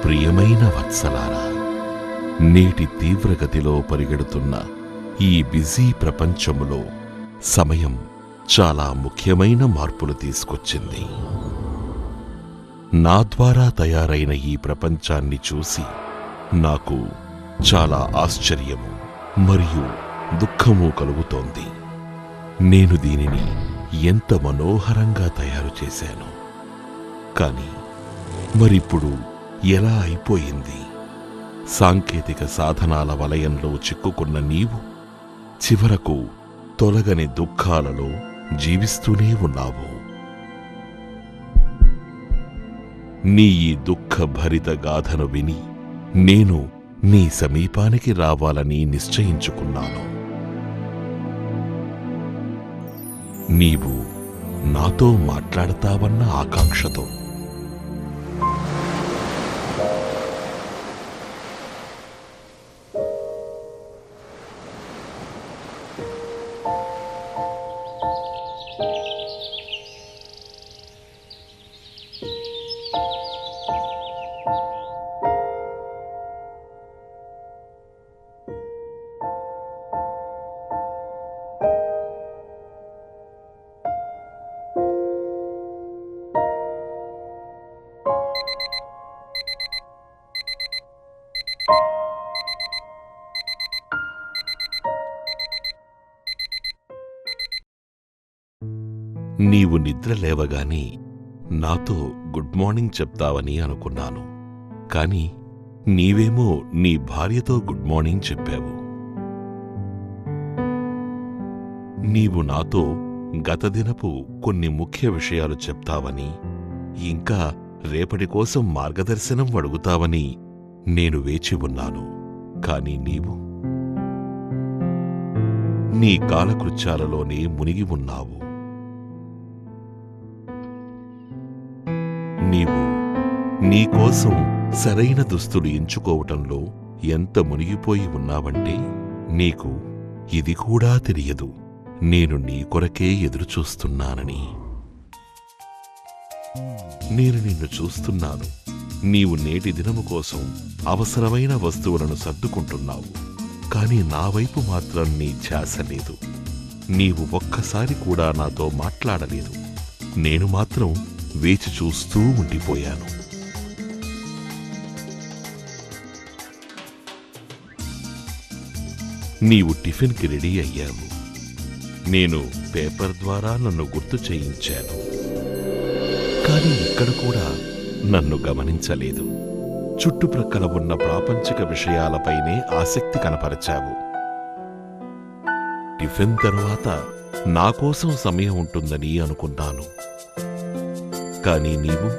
ప్రియమైన వత్సలారా, నేటి తీవ్రగతిలో పరిగెడుతున్న ఈ బిజీ ప్రపంచములో సమయం చాలా ముఖ్యమైన మార్పులు తీసుకొచ్చింది. నా ద్వారా తయారైన ఈ ప్రపంచాన్ని చూసి నాకు చాలా ఆశ్చర్యము మరియు దుఃఖము కలుగుతోంది. నేను దీనిని ఎంత మనోహరంగా తయారు చేశాను, కాని మరిప్పుడు ఎలా అయిపోయింది? సాంకేతిక సాధనాల వలయంలో చిక్కుకున్న నీవు చివరకు తొలగని దుఃఖాలలో జీవిస్తూనే ఉన్నావు. నీ ఈ దుఃఖభరిత గాథను విని నేను నీ సమీపానికి రావాలని నిశ్చయించుకున్నాను. నీవు నాతో మాట్లాడతావన్న ఆకాంక్షతో. నీవు నిద్ర లేవగానే నాతో గుడ్ మార్నింగ్ చెప్తావని అనుకున్నాను. కాని నీవేమో నీ భార్యతో గుడ్ మార్నింగ్ చెప్పావు. నీవు నాతో గత దినపు కొన్ని ముఖ్య విషయాలు చెప్తావని, ఇంకా రేపటి కోసం మార్గదర్శనం అడుగుతావని నేను వేచి ఉన్నాను. కాని నీవు నీ కాలకృత్యాలలోనే మునిగి ఉన్నావు. నీవు నీకోసం సరైన దుస్తులు ఎంచుకోవటంలో ఎంత మునిగిపోయి ఉన్నావంటే నీకు ఇది కూడా తెలియదు నేను నీ కొరకే ఎదురుచూస్తున్నానని. నేను నిన్ను చూస్తున్నాను. నీవు నేటి దినము కోసం అవసరమైన వస్తువులను సర్దుకుంటున్నావు. కాని నా వైపు మాత్రం నీ ధ్యాస లేదు. నీవు ఒక్కసారి కూడా నాతో మాట్లాడలేదు. నేను మాత్రం వేచి చూస్తూ ఉండిపోయాను. నీవు టిఫిన్కి రెడీ అయ్యావు. నేను పేపర్ ద్వారా నన్ను గుర్తు చేయించాను. కాని ఇక్కడ కూడా నన్ను గమనించలేదు. చుట్టుప్రక్కల ఉన్న ప్రాపంచిక విషయాలపైనే ఆసక్తి కనపరచావు. టిఫిన్ తరువాత నాకోసం సమయం ఉంటుందని అనుకున్నాను. కాని నీవు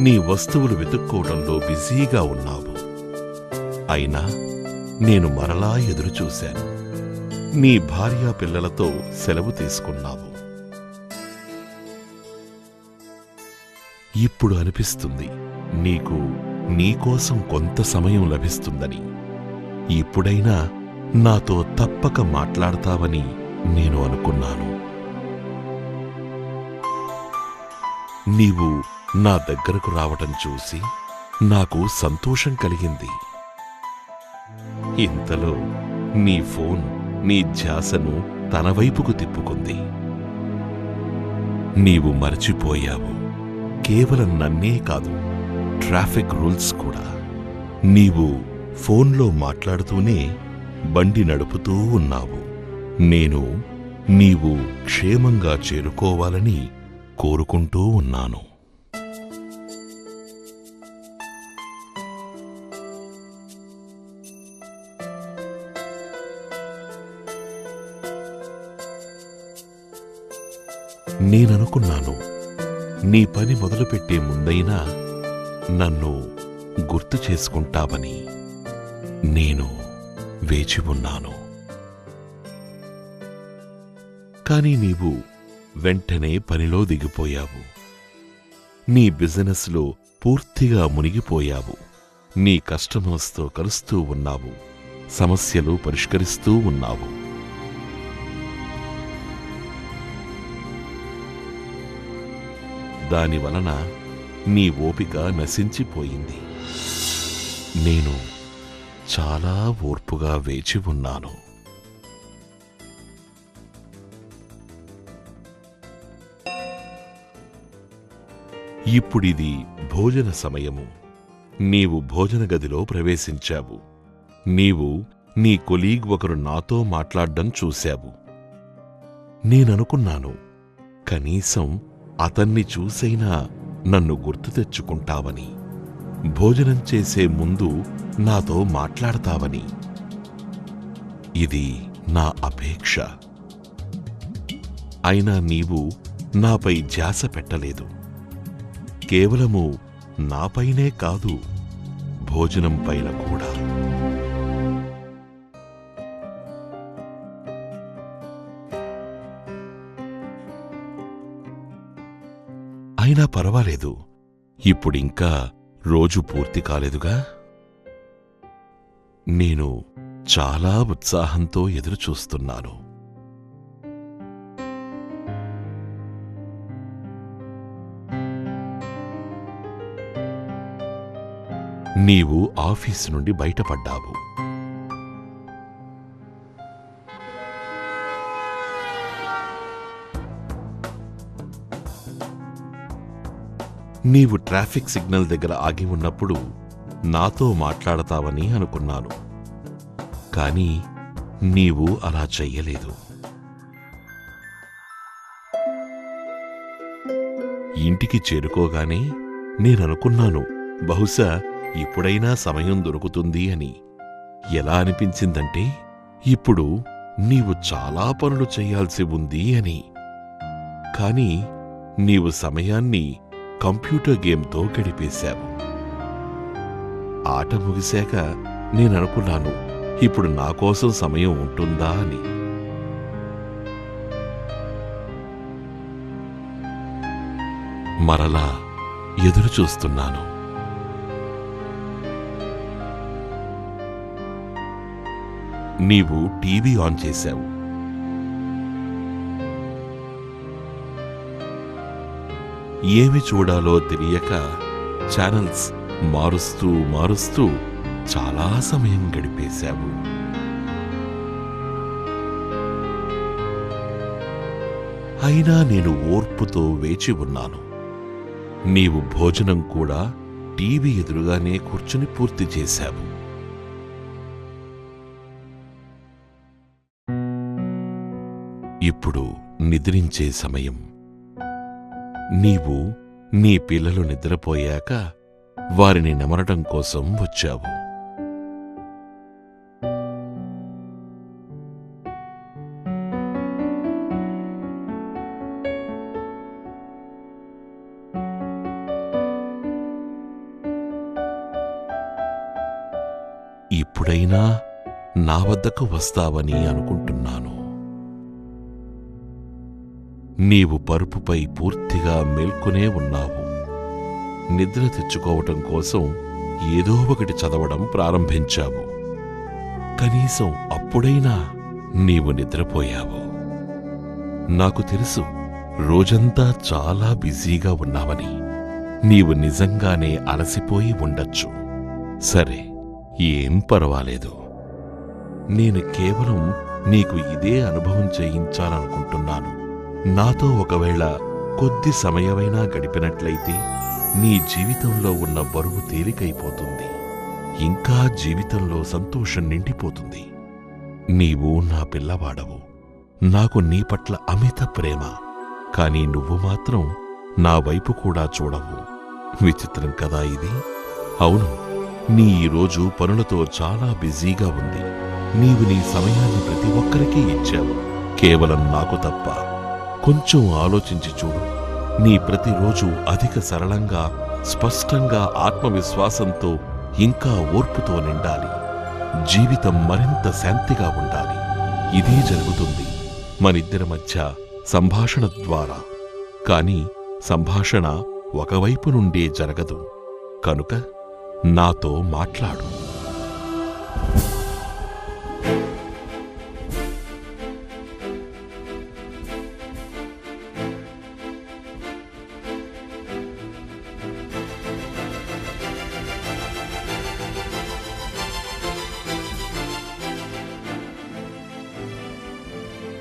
నీ వస్తువులు వెతుక్కోవడంలో బిజీగా ఉన్నావు. అయినా నేను మరలా ఎదురుచూశాను. నీ భార్యా పిల్లలతో సెలవు తీసుకున్నావు. ఇప్పుడు అనిపిస్తుంది నీకు నీకోసం కొంత సమయం లభిస్తుందని. ఇప్పుడైనా నాతో తప్పక మాట్లాడతావని నేను అనుకున్నాను. నీవు నా దగ్గరకు రావటం చూసి నాకు సంతోషం కలిగింది. ఇంతలో నీ ఫోన్ నీ ధ్యాసను తన వైపుకు తిప్పుకుంది. నీవు మరచిపోయావు, కేవలం నన్నే కాదు, ట్రాఫిక్ రూల్స్ కూడా. నీవు ఫోన్లో మాట్లాడుతూనే బండి నడుపుతూ ఉన్నావు. నేను నీవు క్షేమంగా చేరుకోవాలని కోరుకుంటూ ఉన్నాను. నేననుకున్నాను నీ పని మొదలుపెట్టే ముందైనా నన్ను గుర్తు చేసుకుంటావని. నేను వేచి ఉన్నాను. కాని నీవు వెంటనే పనిలో దిగిపోయావు. నీ బిజినెస్లో పూర్తిగా మునిగిపోయావు. నీ కస్టమర్స్తో కలుస్తూ ఉన్నావు. సమస్యలు పరిష్కరిస్తూ ఉన్నావు. దానివలన నీ ఓపిక నశించిపోయింది. నేను చాలా ఓర్పుగా వేచి ఉన్నాను. ఇప్పుడిది భోజన సమయము. నీవు భోజన గదిలో ప్రవేశించావు. నీవు నీ కొలీగ్ ఒకరు నాతో మాట్లాడ్డం చూశావు. నేననుకున్నాను, కనీసం అతన్ని చూసైనా నన్ను గుర్తు తెచ్చుకుంటావని, భోజనం చేసే ముందు నాతో మాట్లాడతావని. ఇది నా అపేక్ష. అయినా నీవు నాపై ధ్యాస పెట్టలేదు. కేవలము నాపైనే కాదు, భోజనం పైన కూడా. అయినా పర్వాలేదు, ఇప్పుడింకా రోజు పూర్తి కాలేదుగా. నేను చాలా ఉత్సాహంతో ఎదురుచూస్తున్నాను. నీవు ఆఫీసు నుండి బయటపడ్డావు. నీవు ట్రాఫిక్ సిగ్నల్ దగ్గర ఆగి ఉన్నప్పుడు నాతో మాట్లాడతావని అనుకున్నాను. కానీ నీవు అలా చెయ్యలేదు. ఇంటికి చేరుకోగానే నేననుకున్నాను, బహుశా ఇప్పుడైనా సమయం దొరుకుతుంది అని. ఎలా అనిపించిందంటే, ఇప్పుడు నీవు చాలా పనులు చెయ్యాల్సి ఉంది అని. కాని నీవు సమయాన్ని కంప్యూటర్ గేమ్తో గడిపేశావు. ఆట ముగిశాక నేననుకున్నాను, ఇప్పుడు నా కోసం సమయం ఉంటుందా అని. మరలా ఎదురుచూస్తున్నాను. నీవు టీవీ ఆన్ చేశావు. ఏమి చూడాలో తెలియక ఛానల్స్ మారుస్తూ మారుస్తూ చాలా సమయం గడిపేశావు. అయినా నేను ఓర్పుతో వేచి ఉన్నాను. నీవు భోజనం కూడా టీవీ ఎదురుగానే కూర్చుని పూర్తి చేశావు. ఇప్పుడు నిద్రించే సమయం. నీవు నీ పిల్లలు నిద్రపోయాక వారిని నెమరటం కోసం వచ్చావు. ఇప్పుడైనా నా వద్దకు వస్తావని అనుకుంటున్నాను. నీవు పరుపుపై పూర్తిగా మేల్కొనే ఉన్నావు. నిద్ర తెచ్చుకోవటం కోసం ఏదో ఒకటి చదవడం ప్రారంభించావు. కనీసం అప్పుడైనా నీవు నిద్రపోయావు. నాకు తెలుసు, రోజంతా చాలా బిజీగా ఉన్నావని. నీవు నిజంగానే అలసిపోయి ఉండొచ్చు. సరే, ఏం పర్వాలేదు. నేను కేవలం నీకు ఇదే అనుభవం చేయించాలనుకుంటున్నాను. నాతో ఒకవేళ కొద్ది సమయమైనా గడిపినట్లయితే నీ జీవితంలో ఉన్న బరువు తేలికైపోతుంది. ఇంకా జీవితంలో సంతోషం నిండిపోతుంది. నీవు నా పిల్లవాడవు. నాకు నీ పట్ల అమిత ప్రేమ. కాని నువ్వు మాత్రం నా వైపు కూడా చూడవు. విచిత్రం కదా ఇది? అవును, నీ ఈరోజు పనులతో చాలా బిజీగా ఉంది. నీవు నీ సమయాన్ని ప్రతి ఒక్కరికీ ఇచ్చావు, కేవలం నాకు తప్ప. కొంచెం ఆలోచించి చూడు. నీ ప్రతిరోజు అధిక సరళంగా, స్పష్టంగా, ఆత్మవిశ్వాసంతో, ఇంకా ఓర్పుతో నిండాలి. జీవితం మరింత శాంతిగా ఉండాలి. ఇదే జరుగుతుంది మనిద్దరి మధ్య సంభాషణ ద్వారా. కాని సంభాషణ ఒకవైపు నుండే జరగదు. కనుక నాతో మాట్లాడు.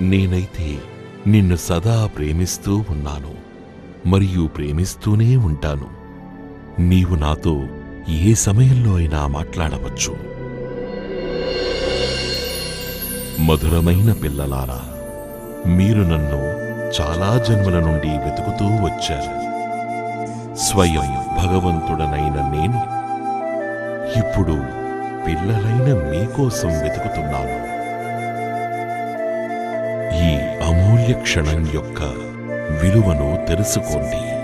నేనైతే నిన్ను సదా ప్రేమిస్తూ ఉన్నాను మరియు ప్రేమిస్తూనే ఉంటాను. నీవు నాతో ఏ సమయంలో అయినా మాట్లాడవచ్చు. మధురమైన పిల్లలారా, మీరు నన్ను చాలా జన్మల నుండి వెతుకుతూ వచ్చారు. స్వయం భగవంతుడనైన నేను ఇప్పుడు పిల్లలైన మీకోసం వెతుకుతున్నాను. ఈ అమూల్య క్షణం యొక్క విలువను తెలుసుకోండి.